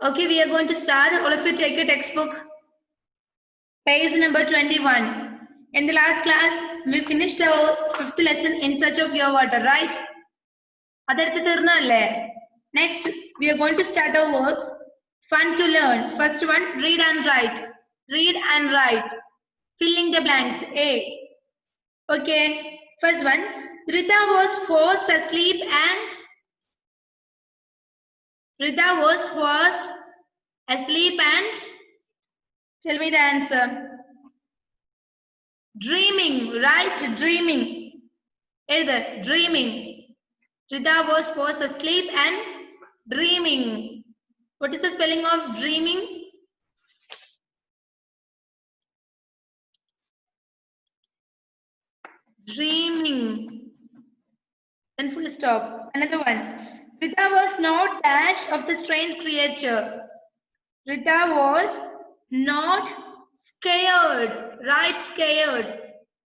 Okay, we are going to start. All of you take a textbook. Page number 21. In the last class, we finished our 5th lesson in search of pure water, right? Next, we are going to start our works. Fun to learn. First one, read and write. Read and write. Filling the blanks. A. Okay. First one, Rita was forced asleep and Rita was forced asleep and tell me the answer. Dreaming, right? Dreaming. Either dreaming. Rita was forced asleep and dreaming. What is the spelling of dreaming? Dreaming. Then full stop. Another one. Rita was not dash of the strange creature. Rita was not scared. Right? Scared.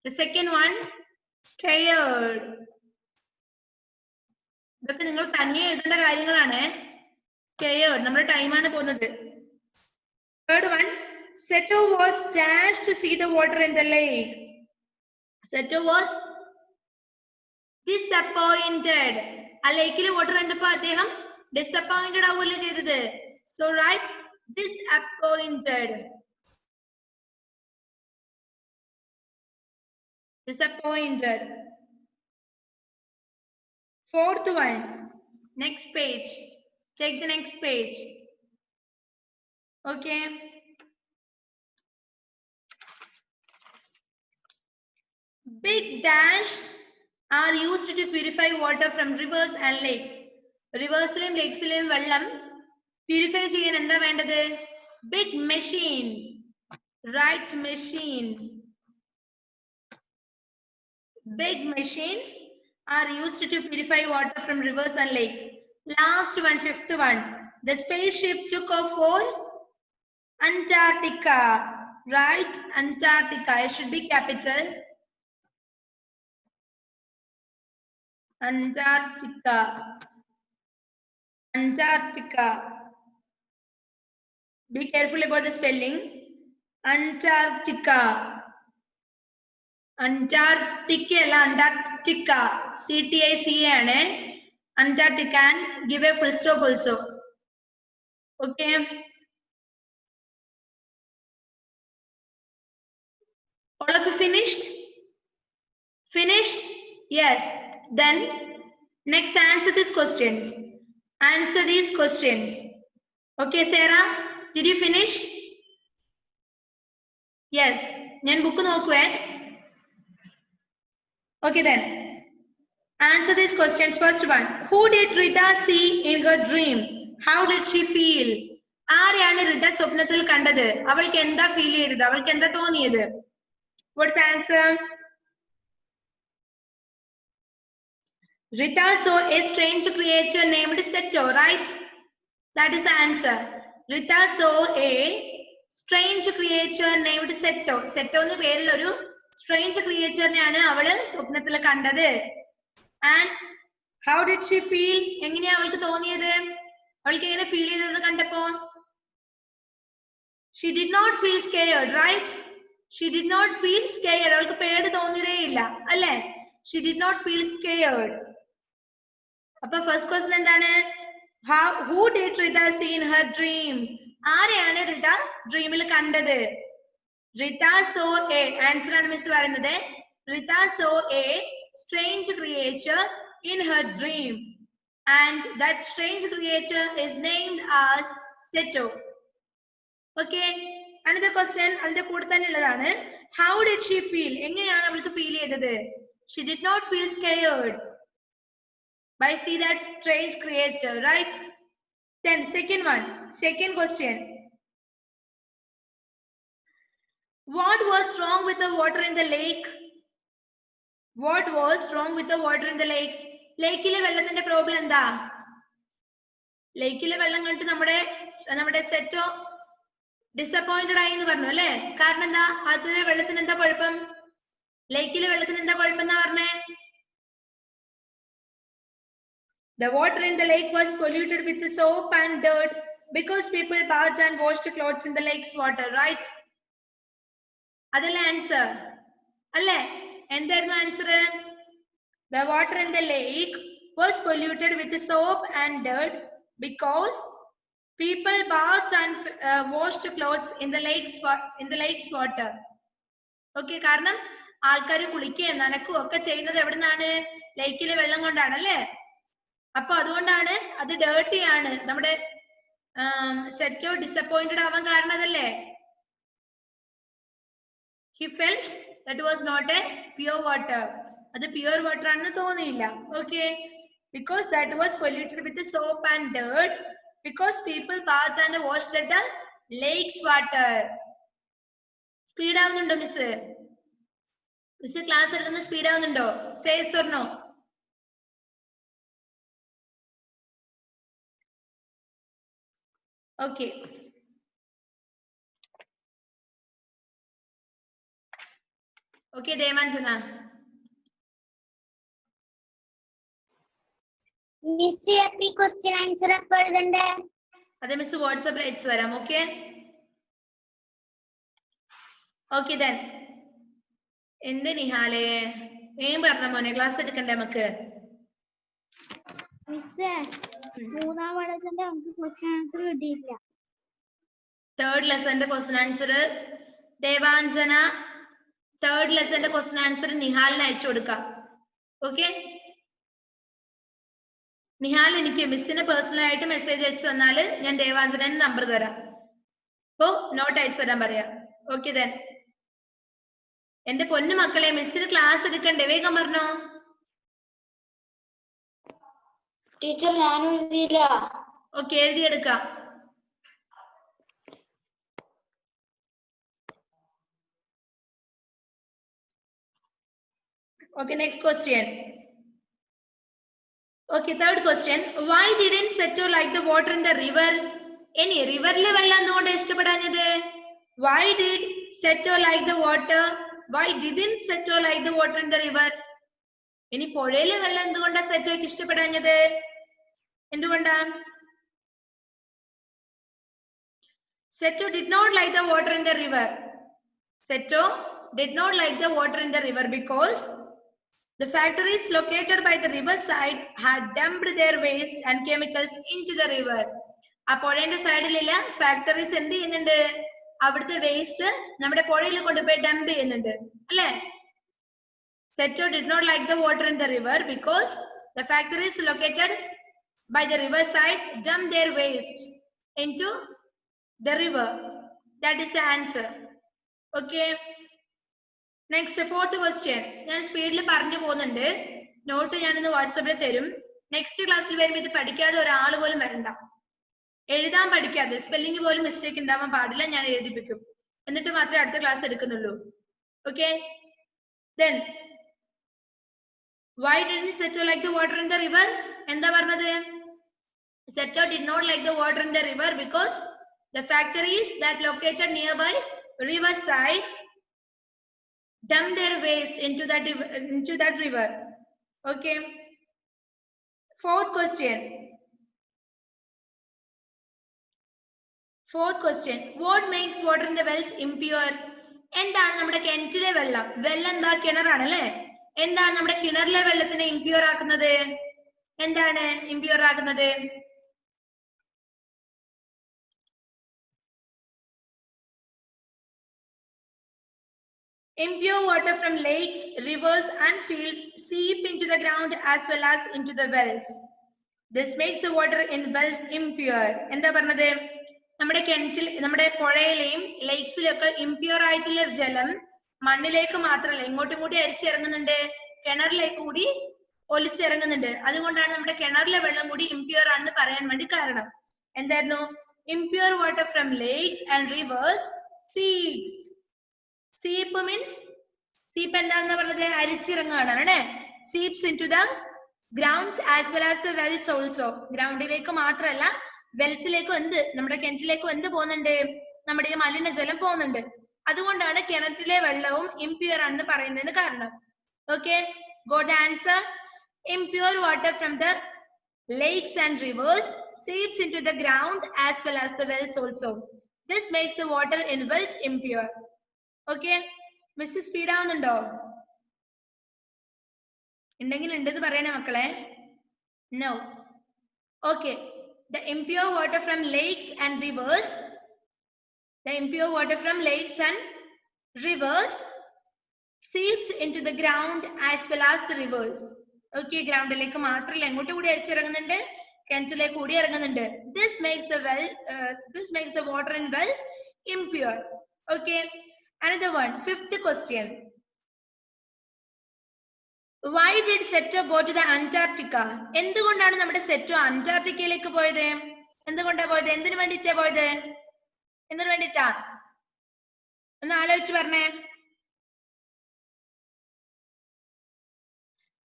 The second one. Scared. ഇതൊക്കെ നിങ്ങൾ തനിയെ എഴുതേണ്ട കാര്യങ്ങളാണ്. Scared. നമ്മുടെ ടൈമാണ് പോകുന്നത്. Third one. Seto was dashed to see the water in the lake. Seto was disappointed. A lake il water endappo അദ്ദേഹം disappointed ആവുകയല്ലേ ചെയ്തത്. So right, disappointed. Disappointed. Fourth one. Next page. Take the next page. Okay. Big dash are used to purify water from rivers and lakes. Riversiലും lakesiലും വെള്ളം purify ചെയ്യാൻ എന്താ വേണ്ടത്? Big machines. Right, machines. Big machines are used to purify water from rivers and lakes. Last one, fifth one. The spaceship took off for Antarctica. Right, Antarctica. It should be capital. Antarctica. Antarctica. Be careful about the spelling. Antarctica. Antarctica അല്ല Antarctica. CTICA ആണ്. Antarctica and give a full stop also. Okay. All of you finished? Finished? Yes. Then next answer these questions. Answer these questions. Okay, Sarah, did you finish? Yes. ഞാൻ book നോക്കുവേ. Okay then. Answer these questions. First one. Who did Rita see in her dream? How did she feel? ആരെയാണ് റിത സ്വപ്നത്തിൽ കണ്ടത്? അവൾക്ക് എന്താ feel ചെയ്തത്? അവൾക്ക് എന്താ തോന്നിയത്? What's the answer? Rita saw a strange creature named Seto, right? That is the answer. Rita saw a strange creature named Seto. Seto എന്ന് പേരുള്ള ഒരു strange creature നെയാണ് അവള് സ്വപ്നത്തിൽ കണ്ടത്. And how did she feel? എങ്ങനെയാ അവൾക്ക് തോന്നിയത്? അവൾക്ക് എങ്ങനെ ഫീൽ ചെയ്തത് കണ്ടപ്പോ? She did not feel scared, right? She did not feel scared. അവൾക്ക് പേടി തോന്നിയതേ ഇല്ല, അല്ലേ? She did not feel scared. അപ്പൊ ഫസ്റ്റ് ക്വസ്റ്റ്യൻ എന്താണ്? Who did Rita see in her dream? ആരെയാണ് റിത ഡ്രീമിൽ കണ്ടത്? Rita saw a, ആൻസർ ആണ് മിസ് പറയുന്നത്. Rita saw a strange creature in her dream, and that strange creature is named as Seto. Okay, another question അതിന്റെ കൂടെ തന്നെ ഉള്ളതാണ്. How did she feel? എങ്ങനെയാണ് അവൾക്ക് ഫീൽ ചെയ്തത്? She did not feel scared by see that strange creature, right? Then second one, second question. What was wrong with the water in the lake? What was wrong with the water in the lake? ലേക്കിലെ വെള്ളത്തിന്റെ problem എന്താ? ലേക്കിലെ വെള്ളം കണ്ടിട്ട് നമ്മുടെ സെറ്റോ disappointed ആയി എന്ന് പറഞ്ഞു അല്ലേ? കാരണം എന്താ? അതിലെ വെള്ളത്തിന് എന്താ കുഴപ്പം? ലേക്കിലെ വെള്ളത്തിന് എന്താ കുഴപ്പം എന്നാ പറഞ്ഞേ? The water in the lake was polluted with soap and dirt. because people bathed and washed clothes in the lake's water, right? അതല്ലേ ആൻസർ അല്ലേ? എന്തായിരുന്നു answer? The water in the lake was polluted with soap and dirt because people bathed and washed clothes in the lake's water. Okay, കാരണം ആൾക്കാർ കുളിക്കുകയും നനക്കുകയും ഒക്കെ ചെയ്യുന്നത് എവിടുന്നാണ്? ലേക്കിലെ വെള്ളം കൊണ്ടാണ് അല്ലേ? അപ്പൊ അതുകൊണ്ടാണ് അത് ഡേർട്ടി ആണ്. നമ്മുടെ സെറ്റോ ഡിസപ്പോയിന്റഡ് ആവാൻ കാരണം അതല്ലേ? He felt that was not a pure water. അത് പ്യൂർ വാട്ടർ ആണെന്ന് തോന്നിയില്ല. Okay, because that was polluted with the soap and dirt because people bathed and washed at the lake's water. Speed ആവുന്നുണ്ടോ miss? Miss class എടുക്കുന്ന speed ആവുന്നുണ്ടോ? Say yes or no. Okay. Okay, Devanjana. Miss, happy question answer എഴുതണ്ടേ? അതെ miss വാട്സാപ്പിൽ അയച്ചു തരാം. Okay okay then. എന്ത് നിഹാലേ വേഗം പറഞ്ഞ മോനെ, ക്ലാസ് എടുക്കണ്ടേ നമുക്ക്? മിസ്സേ, മൂന്നാം പാഠത്തിന്റെ നമുക്ക് ക്വസ്റ്റ്യൻ ആൻസർ കിട്ടിയില്ല. തേർഡ് ലെസന്റെ ക്വസ്റ്റ്യൻ ആൻസർ ദേവാഞ്ജന, തേർഡ് ലെസന്റെ ക്വസ്റ്റ്യൻ ആൻസർ നിഹാലിന് അയച്ചു കൊടുക്കാം. ഓക്കെ നിഹാൽ, എനിക്ക് മിസ്സിന് പേഴ്സണൽ ആയിട്ട് മെസ്സേജ് അയച്ചു തന്നാല് ഞാൻ ദേവാഞ്ജനന് നമ്പർ തരാം. അപ്പോ നോട്ട് അയച്ചു തരാൻ പറയാം. Okay then. എന്റെ പൊന്നു മക്കളെ, മിസ്സിന് ക്ലാസ് എടുക്കണ്ടേ? വേഗം പറഞ്ഞോ. ടീച്ചർ ഞാൻ എഴുതിയില്ല. Okay എഴുതിയെടുക്കാം. Okay, next question. Okay, third question. Why didn't Seto like the water in the river? Any river le vella endukonde ishtapedanathu? Why did Seto like the water? Why didn't Seto like the water in the river? Any പൊഴയിലെ വെള്ളം എന്തുകൊണ്ടാ സെറ്റോയ്ക്ക് ഇഷ്ടപ്പെടാഞ്ഞത്? എന്തുകൊണ്ടാ? Seto did not like the water in the river. Seto did not like the water in the river because the factories located by the riverside had dumped their waste and chemicals into the river. ആ പുഴയുടെ സൈഡിലുള്ള factories എന്ത് ചെയ്യുന്നുണ്ട്? അവിടുത്തെ waste നമ്മുടെ പുഴയിൽ കൊണ്ടുപോയി dump ചെയ്യുന്നുണ്ട് അല്ലേ? Seto did not like the water in the river because the factories located by the riverside dumped their waste into the river. That is the answer. Okay. Next, fourth question. ഞാൻ സ്പീഡിൽ പറഞ്ഞു പോകുന്നുണ്ട്. Not ഞാനിന്ന് വാട്സാപ്പിൽ തരും. Next ക്ലാസ്സിൽ വരുമ്പോൾ ഇത് പഠിക്കാതെ ഒരാൾ പോലും വരണ്ട. എഴുതാൻ പഠിക്കാതെ, സ്പെല്ലിംഗ് പോലും മിസ്റ്റേക്ക് ഉണ്ടാവാൻ പാടില്ല. ഞാൻ എഴുതിപ്പിക്കും. എന്നിട്ട് മാത്രമേ അടുത്ത ക്ലാസ് എടുക്കുന്നുള്ളൂ. Okay then. Why didn't Seto like the water in the river? എന്താ പറഞ്ഞത്? Seto did not like the water in the river because the factories that located nearby riverside dump their waste into that river. Okay. Fourth question. What makes water in the wells impure? എന്താണ് നമ്മുടെ കിണറ്റിലെ വെള്ളം? വെള്ളം എന്താ? കിണറാണ് അല്ലേ? എന്താണ് നമ്മുടെ കിണറിലെ വെള്ളത്തിനെ ഇംപ്യൂർ ആക്കുന്നത്? എന്താണ് ഇംപ്യൂർ ആക്കുന്നത്? Impure water from lakes, rivers and fields seep into the ground as well as into the wells. This makes the water in wells impure. എന്താ പറഞ്ഞത്? നമ്മുടെ കിണറ്റിൽ, നമ്മുടെ പുഴയിലെയും ലേക്സിലൊക്കെ ഇംപ്യൂർ ആയിട്ടുള്ള ജലം മണ്ണിലേക്ക് മാത്രമല്ല ഇങ്ങോട്ടും കൂടി അരിച്ചിറങ്ങുന്നുണ്ട്, കിണറിലേക്ക് കൂടി ഒലിച്ചിറങ്ങുന്നുണ്ട്. അതുകൊണ്ടാണ് നമ്മുടെ കിണറിലെ വെള്ളം കൂടി ഇംപ്യൂർ ആണെന്ന് പറയാൻ വേണ്ടി കാരണം. എന്തായിരുന്നു? impure water from lakes and rivers seeps. Seep means, seep എന്താണെന്ന് പറഞ്ഞത്? അരിച്ചിറങ്ങുകയാണ് അല്ലേ? seeps into the grounds as well as the wells also. ഗ്രൗണ്ടിലേക്ക് മാത്രമല്ല വെൽസിലേക്കും നമ്മുടെ കിണറ്റിലേക്കും പോകുന്നുണ്ട്? നമ്മുടെ ഈ മലിനജലം പോകുന്നുണ്ട്. അതുകൊണ്ടാണ് കിണറ്റിലെ വെള്ളവും ഇംപ്യൂർ ആണെന്ന് പറയുന്നതിന് കാരണം. Okay, God answer. impure water from the lakes and rivers seeps into the ground as well as the wells also. This makes the water in wells impure. Okay, Mrs. Speed ആവുന്നുണ്ടോ? ഉണ്ടെങ്കിൽ ഉണ്ടെന്ന് പറയണേ മക്കളെ. No. Okay, the impure water from lakes and rivers, the impure water from lakes and rivers seeps into the ground as well as the rivers. Okay, ഗ്രൗണ്ടിലേക്ക് മാത്രമല്ല എങ്ങോട്ട് കൂടി അടിച്ചിറങ്ങുന്നുണ്ട്, കിണറ്റിലേക്ക് കൂടി ഇറങ്ങുന്നുണ്ട്. This makes the water in wells impure. Okay, another one, fifth question. Why did Seto go to the Antarctica? എന്തുകൊണ്ടാണ് നമ്മുടെ സെറ്റോ അന്റാർട്ടിക്കയിലേക്ക് പോയത്? എന്തുകൊണ്ടാ പോയത്? എന്തിനു വേണ്ടിട്ടാ പോയത്? എന്തിനു വേണ്ടിട്ടാ? ഒന്ന് ആലോചിച്ച് പറഞ്ഞേ.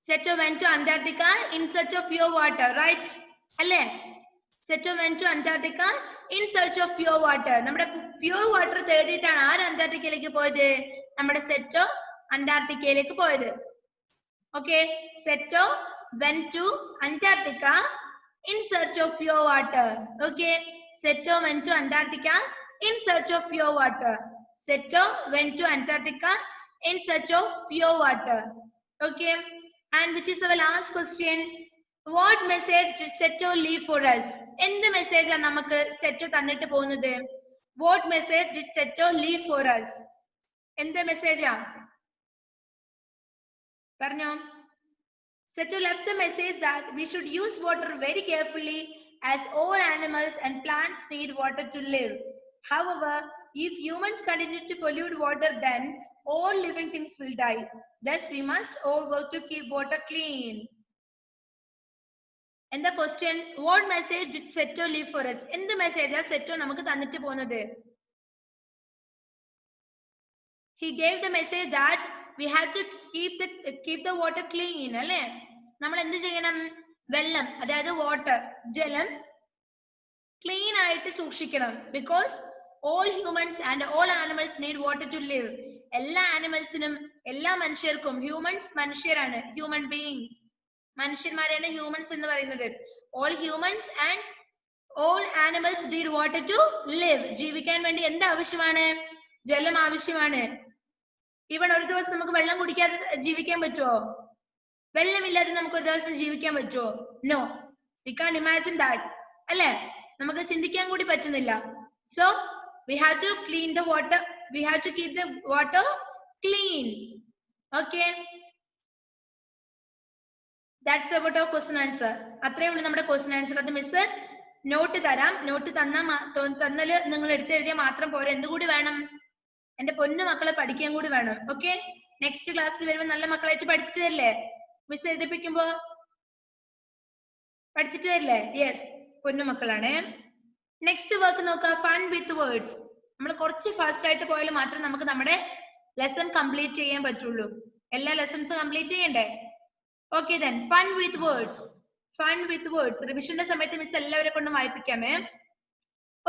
Seto went to Antarctica in search of pure water, right? അല്ലേ? Seto went to Antarctica in search of pure water. നമ്മുടെ pure water തേടിയിട്ടാണ് ആര് അന്റാർട്ടിക്കയിലേക്ക് പോയത്? നമ്മുടെ സെറ്റോ അന്റാർട്ടിക്കയിലേക്ക് പോയത്. Okay, Seto went to Antarctica in search of pure water. Okay, Seto went to Antarctica in search of pure water. Seto went to Antarctica in search of pure water. Okay, and which is our last question. What message did Seto leave for us? എന്ത് message ആണ് നമുക്ക് സെറ്റോ തന്നിട്ട് പോകുന്നത്? What message did Seto leave for us? എന്ത് മെസ്സേജാ പറഞ്ഞോ? Seto left the message that we should use water very carefully as all animals and plants need water to live. However, if humans continue to pollute water, then all living things will die. Thus, we must all work to keep water clean. And the question, what message did Seto leave for us? In the message, Seto namakku thannittu ponathu. He gave the message that we have to keep the water clean, alle? നമ്മൾ എന്ത് ചെയ്യണം? വെള്ളം, അതായത് water, ജലം clean ആയിട്ട് സൂക്ഷിക്കണം. Because all humans and all animals need water to live. എല്ലാ ആനിമൽസിനും എല്ലാ മനുഷ്യർക്കും, ഹ്യൂമൻസ് മനുഷ്യരാണ്, ഹ്യൂമൻ ബീയിങ്സ് മനുഷ്യന്മാരാണ് ഹ്യൂമൻസ് എന്ന് പറയുന്നത്. all humans and all animals need water to live. ജീവിക്കാൻ വേണ്ടി എന്ത് ആവശ്യമാണ്? ജലം ആവശ്യമാണ്. ഈവൻ ഒരു ദിവസം നമുക്ക് വെള്ളം കുടിക്കാതെ ജീവിക്കാൻ പറ്റുമോ? വെള്ളമില്ലാതെ നമുക്ക് ഒരു ദിവസം ജീവിക്കാൻ പറ്റുമോ? No, we can imagine that, അല്ലേ? നമുക്ക് ചിന്തിക്കാൻ കൂടി പറ്റുന്നില്ല. So we have to clean the water, we have to keep the water clean. Okay, that's about our question answer. അത്രേ ഉള്ളൂ നമ്മുടെ ക്വസ്റ്റ്യൻ ആൻസർ. അത് മിസ് നോട്ട് തരാം. നോട്ട് തന്നാല് നിങ്ങൾ എടുത്തെഴുതിയാൽ മാത്രം പോരാ, എന്തുകൂടി വേണം? എന്റെ പൊന്നു മക്കളെ പഠിക്കാൻ കൂടി വേണം. ഓക്കെ, നെക്സ്റ്റ് ക്ലാസ്സിൽ വരുമ്പോൾ നല്ല മക്കളായിട്ട് പഠിച്ചിട്ട് തരില്ലേ? മിസ് എഴുതിപ്പിക്കുമ്പോ പഠിച്ചിട്ട് തരില്ലേ? യെസ്, പൊന്നു മക്കളാണ്. നെക്സ്റ്റ് വർക്ക് നോക്കുക, ഫൺ വിത്ത് വേർഡ്സ്. നമ്മൾ കുറച്ച് ഫാസ്റ്റ് ആയിട്ട് പോയാൽ മാത്രം നമുക്ക് നമ്മുടെ ലെസൺ കംപ്ലീറ്റ് ചെയ്യാൻ പറ്റുള്ളൂ. എല്ലാ ലെസൺസും കംപ്ലീറ്റ് ചെയ്യണ്ടേ? Okay, then fun with words. Fun with words റിവിഷന്റെ സമയത്ത് മിസ് എല്ലാവരെ കൊണ്ടും വായിപ്പിക്കാമേ.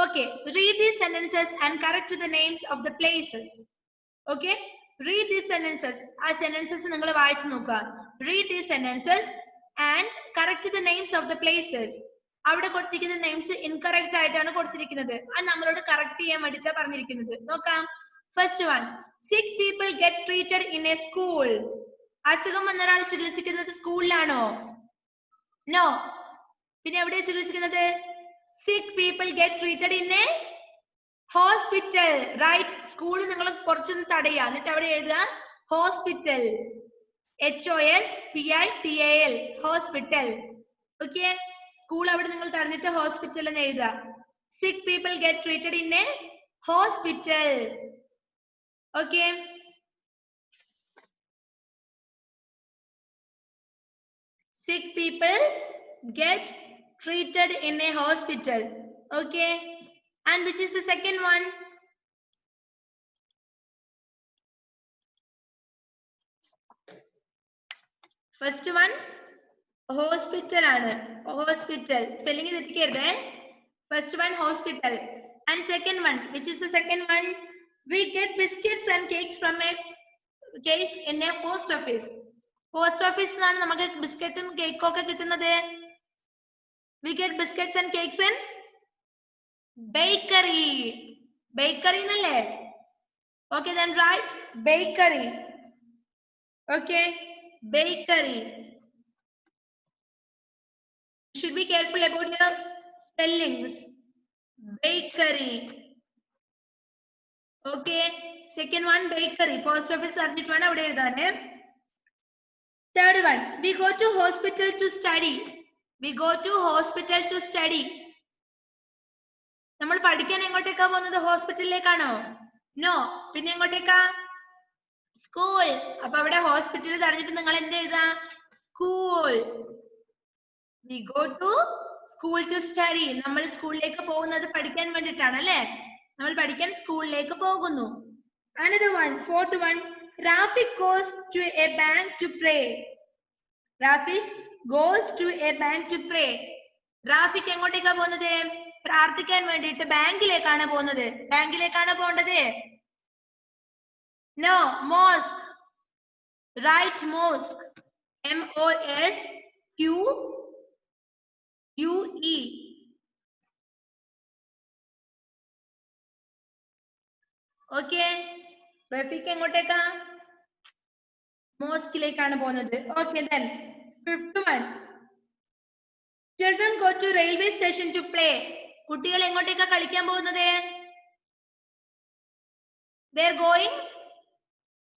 Okay, read these sentences and correct the names of the places. Okay, read these sentences. ആ സെന്റൻസസ് നിങ്ങൾ വായിച്ചു നോക്കുക. read these sentences and correct the names of the places. അവിടെ കൊടുത്തിരിക്കുന്ന നെയിംസ് ഇൻകറക്റ്റ് ആയിട്ടാണ് കൊടുത്തിരിക്കുന്നത്. അത് നമ്മളോട് കറക്റ്റ് ചെയ്യാൻ വേണ്ടിയിട്ടാണ് പറഞ്ഞിരിക്കുന്നത്. നോക്കാം. First one, sick people get treated in a school. അസുഖം വന്ന ഒരാൾ ചികിത്സിക്കുന്നത് സ്കൂളിലാണോ? നോ. പിന്നെ എവിടെയാണ് ചികിത്സിക്കുന്നത്? sick people get treated in a hospital, right? സ്കൂളിൽ നിങ്ങൾ കുറച്ചൊന്ന് തടയുക, എന്നിട്ട് അവിടെ എഴുതുക hospital, HOSPITAL, hospital. Okay, school അവിടെ നിങ്ങൾ തടഞ്ഞിട്ട് ഹോസ്പിറ്റൽ എന്ന് എഴുതുക. sick people get treated in a hospital. Okay, sick people get treated in a hospital. Okay, and which is the second one? First one hospital ആണ്, hospital spelling തെറ്റിക്കരുതേ. First one hospital, and second one, which is the second one? We get biscuits and cakes from a cakes in a post office. Post office ന്നാണ് നമുക്ക് ബിസ്ക്കറ്റും കേക്കും ഒക്കെ കിട്ടുന്നത്. We get biscuits and cakes in bakery. Bakery nale. Okay, then write bakery. Okay, bakery. You should be careful about your spellings. Bakery. Okay, second one bakery. Post office arjitwana avade ezhudane. Third one, we go to hospital to study. We go to hospital to study. നമ്മൾ പഠിക്കാൻ എങ്ങോട്ടേക്കാ പോകുന്നത്? ഹോസ്പിറ്റലിലേക്കാണോ? No. പിന്നെ എങ്ങോട്ടേക്കാ? School. അപ്പൊ അവിടെ hospital തടഞ്ഞിട്ട് നിങ്ങൾ എന്ത് എഴുതാ? School. We go to school to study. നമ്മൾ സ്കൂളിലേക്ക് പോകുന്നത് പഠിക്കാൻ വേണ്ടിട്ടാണ് അല്ലേ? നമ്മൾ പഠിക്കാൻ സ്കൂളിലേക്ക് പോകുന്നു. Another one, fourth one, Rafiq goes to a bank to pray. Rafiq goes to a bank to pray. Rafiq എങ്ങോട്ടേക്കാ പോകുന്നത്? പ്രാർത്ഥിക്കാൻ വേണ്ടിയിട്ട് ബാങ്കിലേക്കാണ് പോകുന്നത്. ബാങ്കിലേക്കാണ് പോകേണ്ടത്? No, mosque. Right, mosque. M-O-S-Q-U-E. Okay. Rafiq എങ്ങോട്ടേക്കാ? മോസ്കിലേക്കാണ് പോകുന്നത്. Okay, then fifth one, children go to railway station to play. കുട്ടികൾ എങ്ങോട്ടേക്കാ കളിക്കാൻ പോകുന്നത്? They are going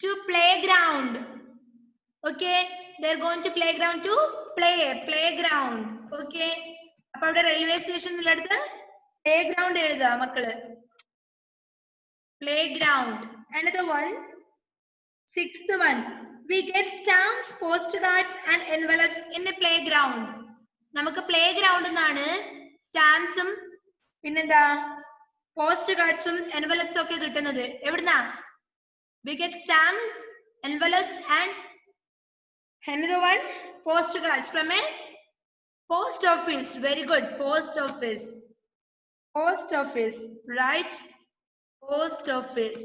to playground. Okay, they are going to playground to play. Playground. Okay, അപ്പൊ അവിടെ railway സ്റ്റേഷനിൽ അടുത്ത് playground എഴുതുക മക്കള്. Playground. Another one, sixth one, we get stamps, postcards and envelopes in the playground. നമുക്ക് playground എന്നാണ് സ്റ്റാമ്പ്സും പിന്നെന്താ post കാർഡ്സും എൻവലപ്സും ഒക്കെ കിട്ടുന്നത്. എവിടുന്നാ? We get stamps, envelopes and another one, postcards from a post office. Very good. Post office. Post office. Right? Post office.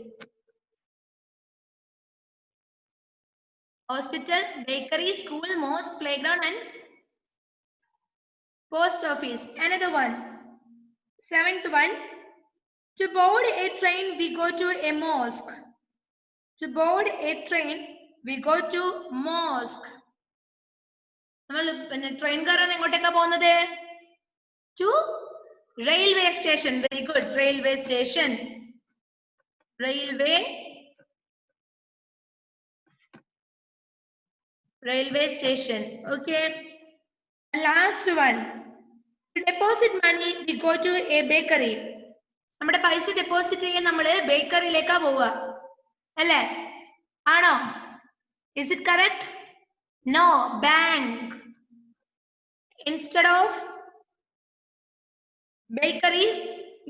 Hospital, bakery, school, mosque, playground and post office. Another one. Seventh one. To board a train, we go to a mosque. To board a train, we go to mosque. നമ്മൾ പിന്നെ train കയറാൻ എങ്ങോട്ടേക്കാ പോകുന്നത്? To railway station. Very good. Railway station. Railway station. Okay. Last one. To deposit money, we go to a bakery. നമ്മുടെ പൈസ deposit ചെയ്യാൻ നമ്മള് ബേക്കറിയിലേക്കാ പോവുക അല്ലേ? ആണോ? Is it correct? No, bank. Instead of bakery,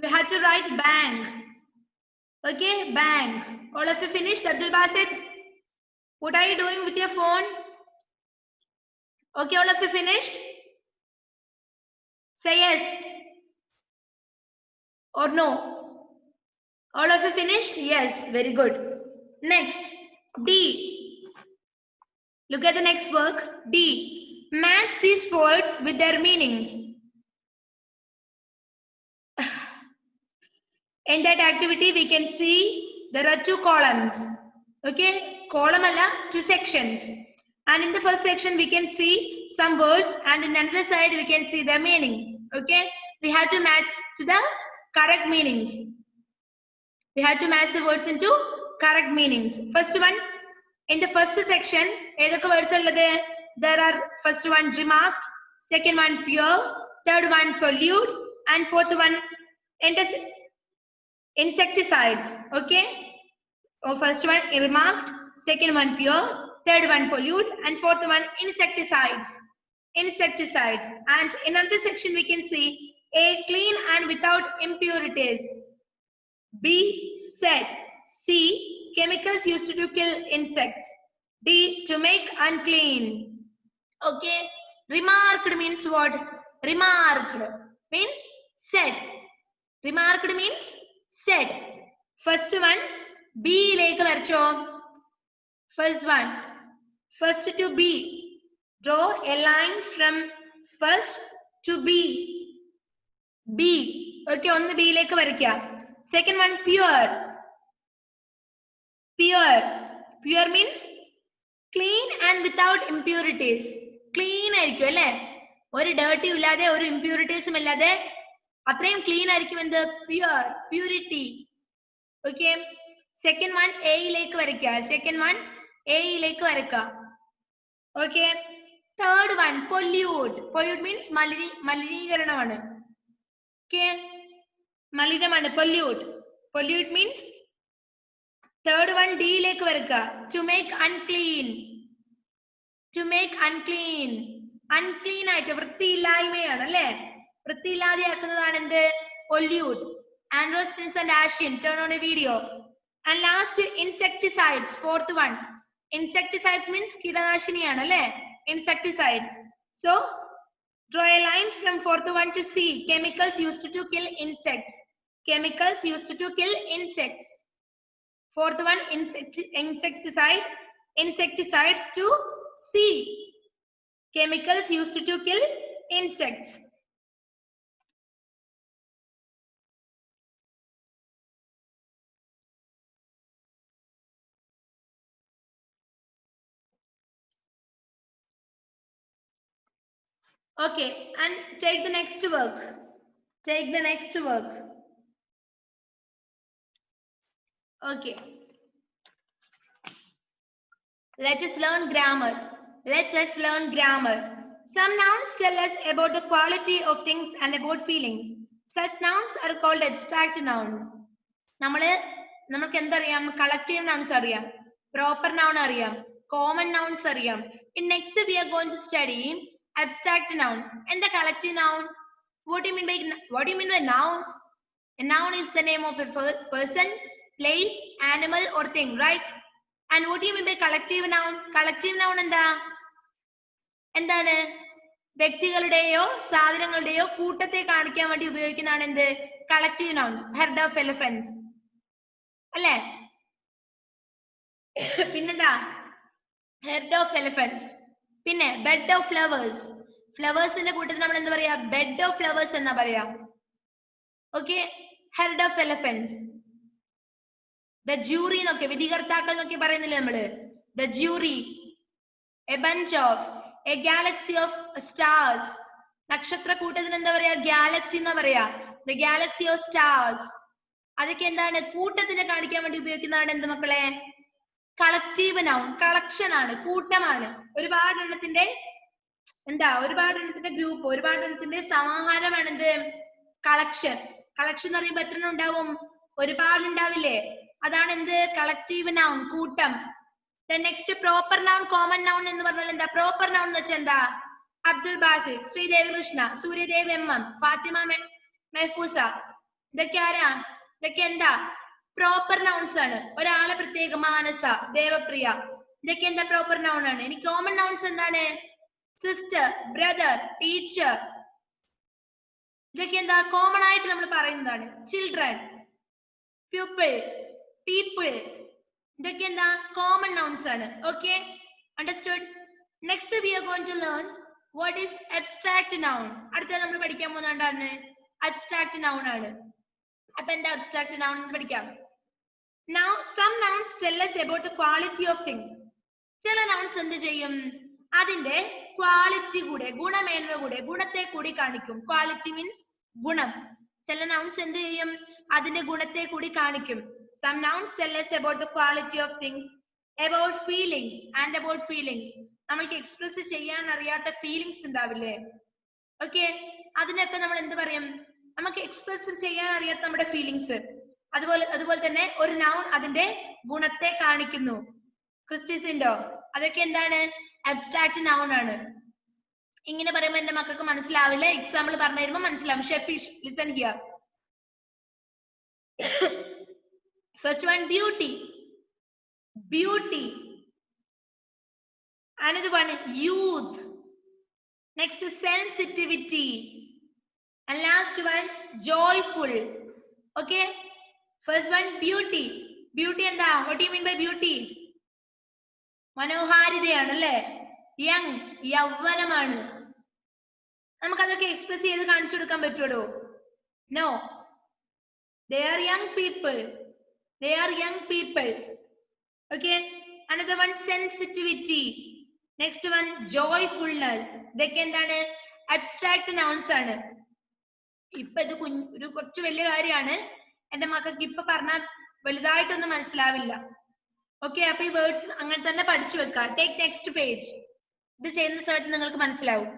you have to write bank. Okay, bank. All of you finished? Abdul Basit, what are you doing with your phone? Okay, all of you finished? Say yes or no. All of you finished? Yes, very good. Next, D. Look at the next work. D. Match these words with their meanings. In that activity, we can see there are two columns. Okay, column alla, two sections. And in the first section, we can see some words, and in another side, we can see their meanings. Okay, we have to match to the correct meanings. We have to match the words into correct meanings. First one, in the first section, edokka words ullade? There are first one remarked, second one pure, third one pollute, and fourth one insecticides. Okay, first one remarked, second one pure, third one pollute, and fourth one insecticides. Insecticides. And in another section we can see A, clean and without impurities. B, said. C, chemicals used to kill insects. D, to make unclean. Okay, remarked means what? Remarked means said. Remarked means said. First one, B like varcho. First one, first to B. Draw a line from first To be. Be. Okay, ഒന്ന് ബിയിലേക്ക് വരയ്ക്കുക. Second one, pure. Pure. Pure means clean and without impurities. Clean ആയിരിക്കും അല്ലേ? ഒരു dirty ഇല്ലാതെ ഒരു ഇംപ്യൂരിറ്റീസും ഇല്ലാതെ അത്രയും clean ആയിരിക്കും എന്ത്? Pure. Purity. Okay. Second one, എയിലേക്ക് വരയ്ക്കുക. Second one, എയിലേക്ക് വരയ്ക്കുക. Okay. Third one, pollute. Pollute means മലിനീകരണമാണ്. Okay. മലിനമാണ് pollute. Pollute means third one, ഡിയിലേക്ക് വരയ്ക്കുക. To make unclean. To make unclean. Unclean ആയിട്ട് വൃത്തിയില്ലായ്മയാണ് അല്ലേ? വൃത്തിയില്ലാതെയാക്കുന്നതാണ് എന്ത്? Pollute. Andros, Prince and Ashin, turn on a video. And last, insecticides. Fourth one. Insecticides means കീടനാശിനിയാണ് അല്ലേ? Insecticides. So, draw a line from fourth one to C. Chemicals used to kill insects. Chemicals used to kill insects. Fourth one, insecticide. Insecticides to C. Chemicals used to kill insects. Okay, and take the next work. Take the next work. Okay. Let us learn grammar. Let us learn grammar. Some nouns tell us about the quality of things and about feelings. Such nouns are called abstract nouns. നമുക്ക് എന്തറിയാം? Collective nouns അറിയാം, proper noun അറിയാം, common nouns അറിയാം. In next we are going to study abstract nouns. And the collective noun, what do you mean by noun? A noun is the name of a person, place, animal or thing, right? And what do you mean by collective noun? Collective noun എന്താണ്? വ്യക്തികളുടെയോ സാധനങ്ങളുടെയോ കൂട്ടത്തെ കാണിക്കാൻ വേണ്ടി ഉപയോഗിക്കുന്നതാണ് എന്ത്? Collective nouns. Herd of elephants അല്ലേ? പിന്നെന്താ? Herd of elephants. പിന്നെ bed of flowers. ഫ്ലവേഴ്സിന്റെ കൂട്ടത്തിൽ നമ്മൾ എന്താ പറയാ? ബെഡ് ഓഫ് ഫ്ലവേഴ്സ് എന്നാ പറയാ. Okay. Herd of elephants. The jury എന്നൊക്കെ, വിധികർത്താക്കൾ എന്നൊക്കെ പറയുന്നില്ലേ നമ്മള്? The jury. A bunch of. A Galaxy of stars. നക്ഷത്ര കൂട്ടത്തിന് എന്താ പറയാ? ഗാലക്സി എന്നാ പറയാ. The Galaxy of stars. അതൊക്കെ എന്താണ്? കൂട്ടത്തിനെ കാണിക്കാൻ വേണ്ടി ഉപയോഗിക്കുന്നതാണ് എന്ത് മക്കളെ? Collective noun. കളക്ഷൻ ആണ്, കൂട്ടമാണ്. ഒരുപാട് എണ്ണത്തിന്റെ ഗ്രൂപ്പ്, ഒരുപാട് എണ്ണത്തിന്റെ സമാഹാരമാണ് എന്ത്? കളക്ഷൻ. കളക്ഷൻ എന്ന് പറയുമ്പോ എത്ര ഉണ്ടാവും? ഒരുപാട് ഉണ്ടാവില്ലേ? അതാണ് എന്ത്? കളക്റ്റീവ് നൗൺ, കൂട്ടം. Next proper noun, common noun എന്ന് പറഞ്ഞാൽ എന്താ? പ്രോപ്പർ നൗൺ എന്ന് വെച്ചാൽ എന്താ? അബ്ദുൽ ബാസിദ്, ശ്രീദേവി കൃഷ്ണ, സൂര്യദേവ് MM, ഫാത്തിമ മെഹ്ഫൂസ. ഇതൊക്കെ ആരാ? ഇതൊക്കെ എന്താ? പ്രോപ്പർ നൗൺസ് ആണ്. ഒരാളെ പ്രത്യേക, മാനസ, ദേവപ്രിയ. ഇതൊക്കെ എന്താ? പ്രോപ്പർ നൗൺ ആണ്. ഇനി കോമൺ നൗൺസ് എന്താണ്? Sister, brother, teacher. ഇതൊക്കെ എന്താ? കോമൺ ആയിട്ട് നമ്മൾ പറയുന്നതാണ്. Children, pupil, people. ഇതൊക്കെ എന്താ? കോമൺ നൗൺസ് ആണ്. Okay, understood? Next we are going to learn what is abstract noun. അടുത്ത നമ്മൾ പഠിക്കാൻ പോകുന്നതാണ് അബ്സ്ട്രാക്ട് നൗൺ ആണ്. അപ്പൊ എന്താ അബ്സ്ട്രാക്ട് നൗൺ എന്ന് പഠിക്കാം. Now some nouns tell us about the quality of things. ചില nouns എന്ത് ചെയ്യും? അതിന്റെ ക്വാളിറ്റി കൂടെ, ഗുണമേന്മ കൂടെ, ഗുണത്തെ കൂടി കാണിക്കും. ക്വാളിറ്റി മീൻസ് ഗുണം. ചില nouns എന്ത് ചെയ്യും? അതിന്റെ ഗുണത്തെ കൂടി കാണിക്കും. Some nouns tell us about the quality of things, about feelings and about feelings. നമ്മൾക്ക് എക്സ്പ്രസ് ചെയ്യാൻ അറിയാത്ത ഫീലിംഗ്സ് ഉണ്ടാവില്ലേ? ഓക്കെ, അതിനൊക്കെ നമ്മൾ എന്ത് പറയും? നമുക്ക് എക്സ്പ്രസ് ചെയ്യാൻ അറിയാത്ത നമ്മുടെ ഫീലിംഗ്സ്. അതുപോലെ തന്നെ ഒരു നൗൺ അതിന്റെ ഗുണത്തെ കാണിക്കുന്നു. ക്രിസ്റ്റിസിൻഡോ, അതൊക്കെ എന്താണ്? അബ്സ്ട്രാക്ട് നൗൺ ആണ്. ഇങ്ങനെ പറയുമ്പോൾ എന്റെ മക്കൾക്ക് മനസ്സിലാവില്ല. എക്സാമ്പിൾ പറഞ്ഞു തരുമ്പോൾ മനസ്സിലാവും. Shefeesh, listen here. First one, beauty. Beauty. Another one, youth. Next, sensitivity. And last one, joyful. Okay. First one, beauty. Beauty and what do you mean by beauty? മനോഹാരിതയാണ് അല്ലേ? യങ്, യൗവനമാണ്. നമുക്ക് അതൊക്കെ എക്സ്പ്രസ് ചെയ്ത് കാണിച്ചു കൊടുക്കാൻ പറ്റുമോ? No. They are young people. They are young people. Okay. Another one, sensitivity. Next one, joyfulness. ഇതൊക്കെ എന്താണ്? Abstract nouns ആണ്. ഇപ്പൊ ഇത് ഒരു കുറച്ച് വലിയ കാര്യമാണ്. എന്റെ മക്കൾക്ക് ഇപ്പൊ പറഞ്ഞാൽ വലുതായിട്ടൊന്നും മനസ്സിലാവില്ല. ഓക്കെ, അപ്പൊ ഈ വേർഡ്സ് അങ്ങനെ തന്നെ പഠിച്ചു വെക്കാം. Take next page. ഇത് ചെയ്യുന്ന സമയത്ത് നിങ്ങൾക്ക് മനസ്സിലാവും.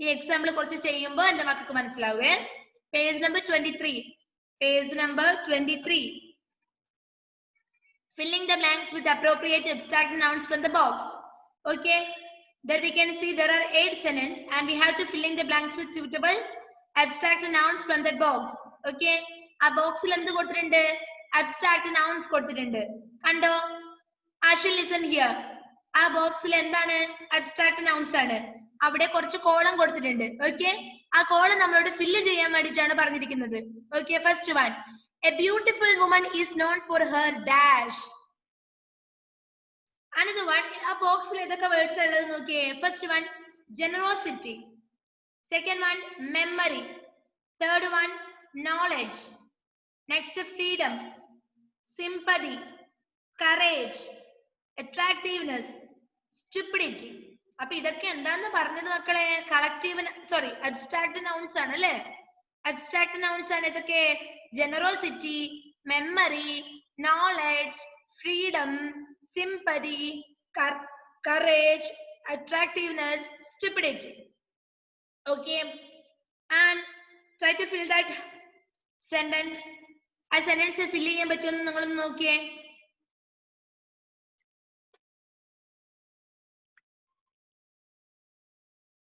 ഈ എക്സാമ്പിൾ കുറച്ച് ചെയ്യുമ്പോൾ എന്റെ മക്കൾക്ക് മനസ്സിലാവേ. Page number 23. Page number 23. Filling the blanks with appropriate abstract nouns from the box. Okay. There we can see there are 8 sentences and we have to filling the blanks with suitable abstract nouns from that box. Okay. A box il endu koduthirunde? Abstract nouns koduthirunde. Kando? I shall listen here. A box il endana? Abstract nouns aanu. അവിടെ കുറച്ച് column കൊടുത്തിട്ടുണ്ട്. Okay, ആ column നമ്മളോട് fill ചെയ്യാൻ വേണ്ടിയിട്ടാണ് പറഞ്ഞിരിക്കുന്നത്. Okay, first one, a beautiful woman is known for her dash. Another one, ആ ബോക്സിൽ ഏതൊക്കെ വേർഡ്സ് ഉള്ളത് നോക്കിയേ. First one, generosity. Second one, memory. Third one, knowledge. Next, freedom, sympathy, courage, attractiveness, stupidity. അപ്പൊ ഇതൊക്കെ എന്താന്ന് പറഞ്ഞത് മക്കളെ? കളക്റ്റീവ് സോറി അബ്സ്ട്രാക്ട് നൗൺസ് ആണ് അല്ലെ? അബ്സ്ട്രാക്ട് നൗൺസ് ആണ് ഇതൊക്കെ. Generosity, memory, knowledge, freedom, sympathy, courage, attractiveness, stupidity. Okay, and try to fill that sentence. ആ സെന്റൻസ് ഫിൽ ചെയ്യാൻ പറ്റുമെന്ന് നിങ്ങളൊന്ന് നോക്കിയേ.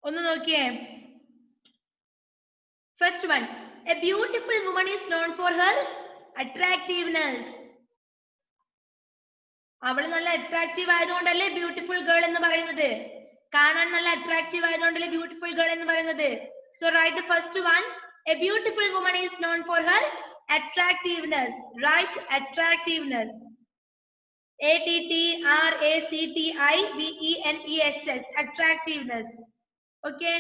ഒന്ന് നോക്കിയേ. First one, a beautiful woman is known for her attractiveness. അവൾ നല്ല അട്രാക്റ്റീവ് ആയതുകൊണ്ടല്ലേ ബ്യൂട്ടിഫുൾ ഗേൾ എന്ന് പറയുന്നത്. കാണാൻ നല്ല അട്രാക്റ്റീവ് ആയതുകൊണ്ടല്ലേ ബ്യൂട്ടിഫുൾ ഗേൾ എന്ന് പറയുന്നത്. So write the first one, a beautiful woman is known for her attractiveness. Right, attractiveness. ATTRACTIVENESS. Attractiveness. Okay.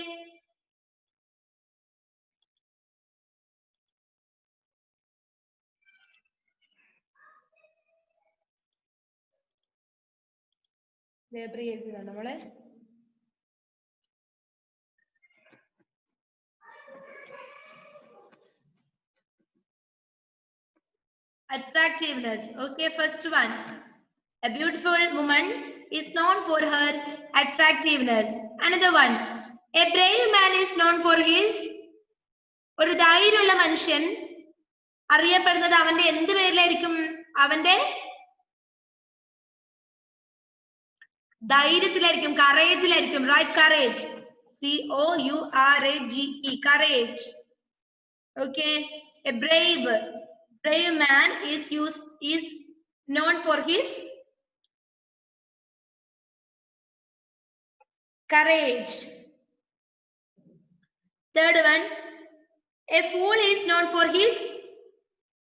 Attractiveness. Okay, first one. A beautiful woman is known for her attractiveness. Another one. A brave man is known for his. ഒരു ധൈര്യമുള്ള മനുഷ്യൻ അറിയപ്പെടുന്നത് അവന്റെ എന്ത് പേരിലായിരിക്കും? അവന്റെ ധൈര്യത്തിലായിരിക്കും, കറേജിലായിരിക്കും. Right, courage. COURAGE. Courage. Okay. A brave man is known for his courage. Third one, a fool is known for his.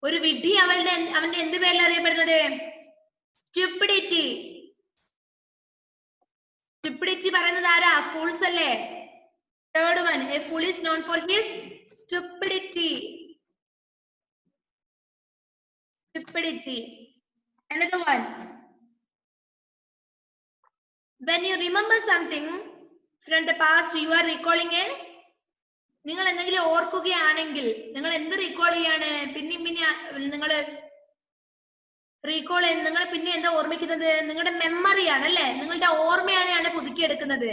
ഒരു വിഡ്ഢി അവന്റെ എന്ത് പേരിൽ അറിയപ്പെടുന്നത്? Stupidity. Stupidity പറയുന്നത് ആരാ? Fools അല്ലേ? Third one, a fool is known for his stupidity. Stupidity. Another one. When you remember something from the past, you are recalling a. നിങ്ങൾ എന്തെങ്കിലും ഓർക്കുകയാണെങ്കിൽ നിങ്ങൾ എന്ത് റീകോൾ ചെയ്യാണ്? പിന്നെ നിങ്ങൾ റീകോൾ ചെയ്യുന്നത്, നിങ്ങൾ പിന്നെ എന്താ ഓർമ്മിക്കുന്നത്? നിങ്ങളുടെ മെമ്മറിയാണ് അല്ലെ? നിങ്ങളുടെ ഓർമ്മയാണ് പുതുക്കിയെടുക്കുന്നത്.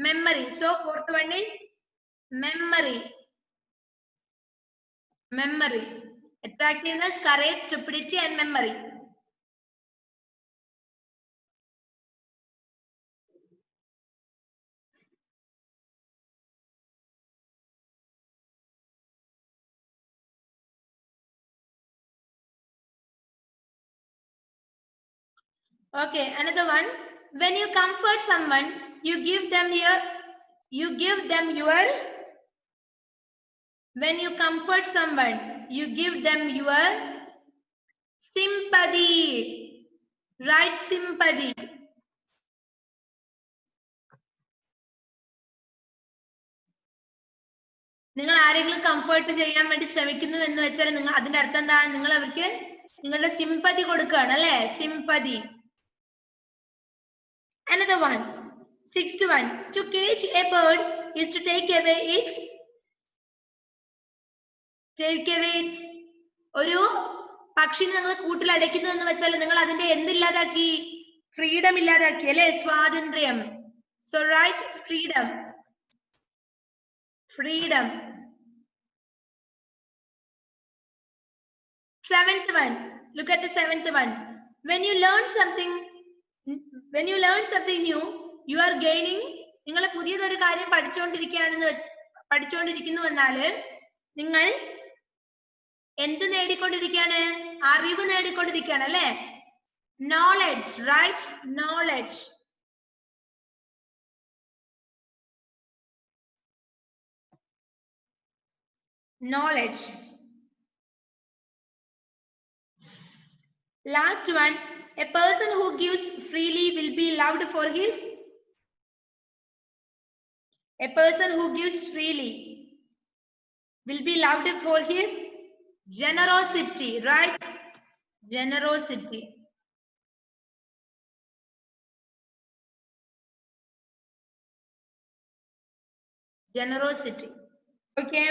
Memory. So fourth one is memory. Memory. Attractiveness, courage, stupidity and memory. Okay, another one. When you comfort someone, you give them your. When you comfort someone, you give them your sympathy. Right, sympathy. നിങ്ങൾ ആരെങ്കിലും comfort ചെയ്യാൻ വേണ്ടി ശ്രമിക്കുന്നു എന്ന് വെച്ചാൽ നിങ്ങൾ അതിന്റെ അർത്ഥം എന്താ? നിങ്ങൾ അവർക്ക് നിങ്ങളുടെ സിമ്പതി കൊടുക്കുകയാണ് അല്ലേ? Sympathy. Another one, sixth one, to cage a bird is to take away its ഒരു പക്ഷി നിങ്ങൾ കൂട്ടിൽ അടയ്ക്കുന്നു എന്ന് വെച്ചാൽ നിങ്ങൾ അതിന്റെ എന്തില്ലാതാക്കി? ഫ്രീഡം ഇല്ലാതാക്കി അല്ലെ? സ്വാതന്ത്ര്യം. So right, freedom. Seventh one, look at the seventh one. When you learn something new, you are gaining. നിങ്ങൾ പുതിയതൊരു കാര്യം പഠിച്ചുകൊണ്ടിരിക്കുന്നു എന്നാല് നിങ്ങൾ എന്ത് നേടിക്കൊണ്ടിരിക്കുകയാണ്? അറിവ് നേടിക്കൊണ്ടിരിക്കുകയാണ് അല്ലെ? Knowledge, right? Knowledge. Last one, a person who gives freely will be loved for his. A person who gives freely will be loved for his generosity, right? Generosity. Okay.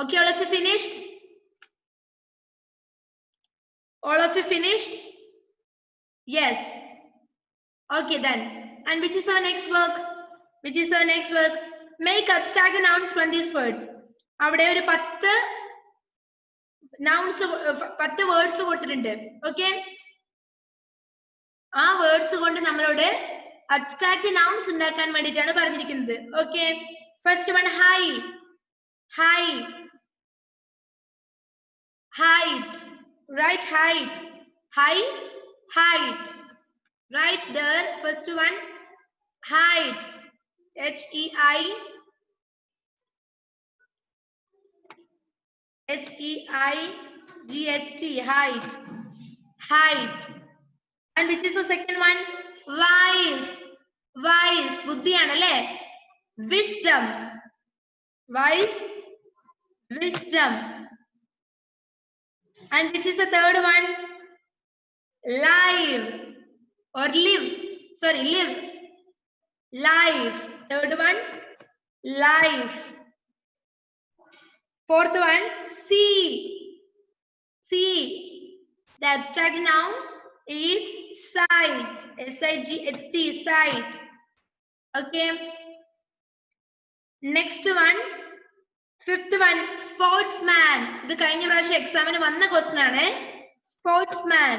Okay, all of you finished? All of you finished? Yes. Okay then. And which is our next work? Make abstract nouns from these words. അവിടെ ഒരു 10 nouns 10 words കൊടുത്തിട്ടുണ്ട്. Okay? ആ words കൊണ്ട് നമ്മളോട് abstract nouns ഉണ്ടാക്കാൻ വേണ്ടിയിട്ടാണ് പറഞ്ഞിരിക്കുന്നത്. Okay? First one, height. Right, height. Right there, first one, height. H-E-I-G-H-T, height. And which is the second one? Wise, buddhiyana alle? Wisdom. And which is the third one? Live. Life. Third one, life. Fourth one, see. The abstract noun is sight. S-I-G-H-T, sight. Okay. Next one, fifth one, sportsman. ഇത് കഴിഞ്ഞ പ്രാവശ്യം എക്സാമിന് വന്ന question ആണ്. Sportsman.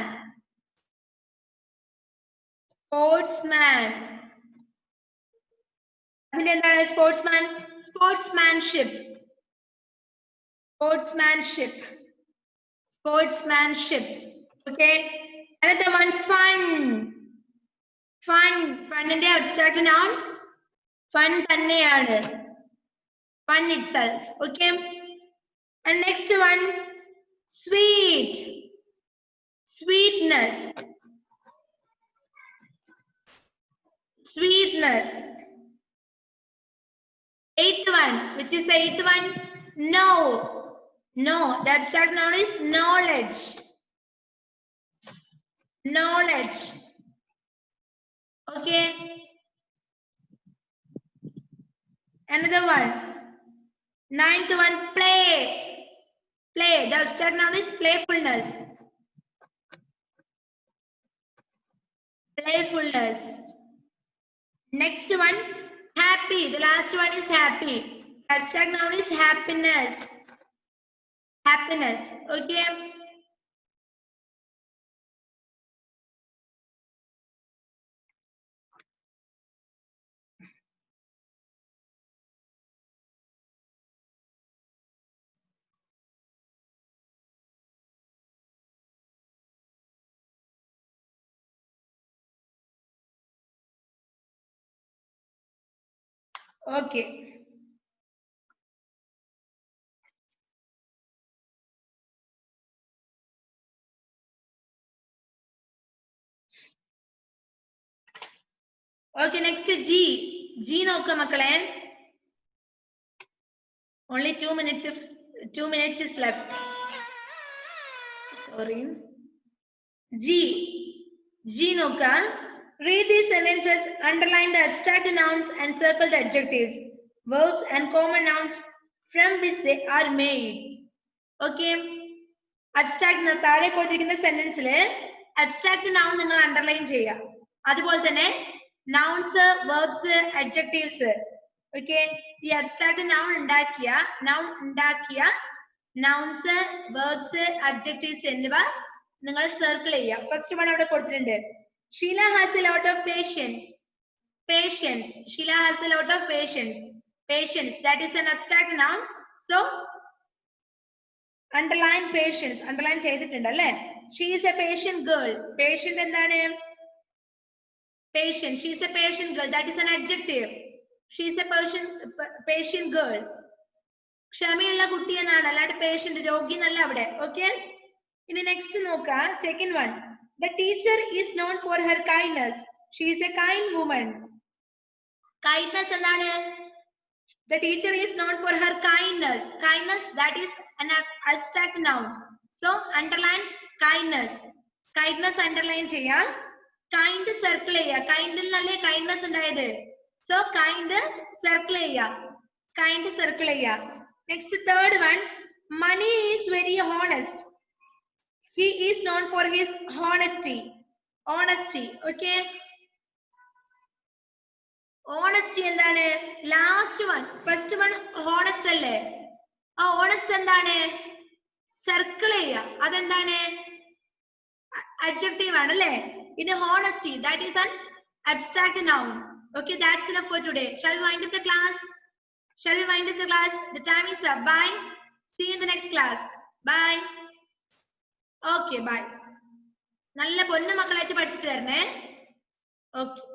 അതിന്റെ എന്താണ്? Sportsmanship. Okay. Another one, fun. Funന്റെ abstract noun fun തന്നെയാണ്. Fun itself. Okay. And next one, sweetness. Eighth one, which is the eighth one? No. The abstract noun is knowledge. Okay. Another one, ninth one, play. The abstract noun is playfulness. Next one, happy. The last one is happy. Abstract noun is happiness. Okay. Okay. Okay, next G. G നോക്കുക മക്കളെ. Only 2 minutes. 2 minutes is left. Sorry. G. G നോക്കുക. Read these sentences. Underline the abstract nouns and circle the adjectives, verbs, and common nouns from which they are made. Okay. Abstract താഴെ കൊടുത്തിരിക്കുന്ന സെന്റൻസിൽ abstract noun നിങ്ങൾ underline ചെയ്യുക. അതുപോലെ തന്നെ nouns, verbs, adjectives. Okay. ഈ abstract noun ഉണ്ടാക്കിയ nouns, verbs, adjectives എന്നിവ നിങ്ങൾ സർക്കിൾ ചെയ്യുക. ഫസ്റ്റ് വൺ അവിടെ കൊടുത്തിട്ടുണ്ട്. Sheila has a lot of patience. Patience. Sheila has a lot of patience. Patience. That is an abstract noun. So, underline patience. Underline ചെയ്തിട്ടുണ്ട് അല്ലേ? She is a patient girl. Patient എന്താണ്? Patient. She is a patient girl. That is an adjective. She is a patient girl. ക്ഷമയുള്ള കുട്ടി എന്നാണ്, അല്ലാണ്ട് patient രോഗി എന്നല്ല അവിടെ. Okay. ഇനി നെക്സ്റ്റ് നോക്കുക. Second one. The teacher is known for her kindness. She is a kind woman. Kindness എന്താണ്? The teacher is known for her kindness. Kindness, that is an abstract noun. So underline kindness. Kindness underline ചെയ്യാം. Kind circle ചെയ്യാം. Kind നല്ലേ kindness ഉണ്ടായത്. So kind circle ചെയ്യാം. Kind circle ചെയ്യാം. Next third one. Money is very honest. He is known for his honesty. Honesty. Okay. Honesty എന്താണ്? Last one. First one honest അല്ലേ? ആ honest എന്താണ്? Circle ചെയ്യുക. അതെന്താണ്? Adjective ആണ് അല്ലേ? ഇനി honesty. That is an abstract noun. Okay, that's enough for today. Shall we wind up the class? Shall we wind up the class? The time is up. Bye. See you in the next class. Bye. Okay, bye. നല്ല പൊന്നു മക്കളായിട്ട് പഠിച്ചിട്ട് വരണേ. Okay.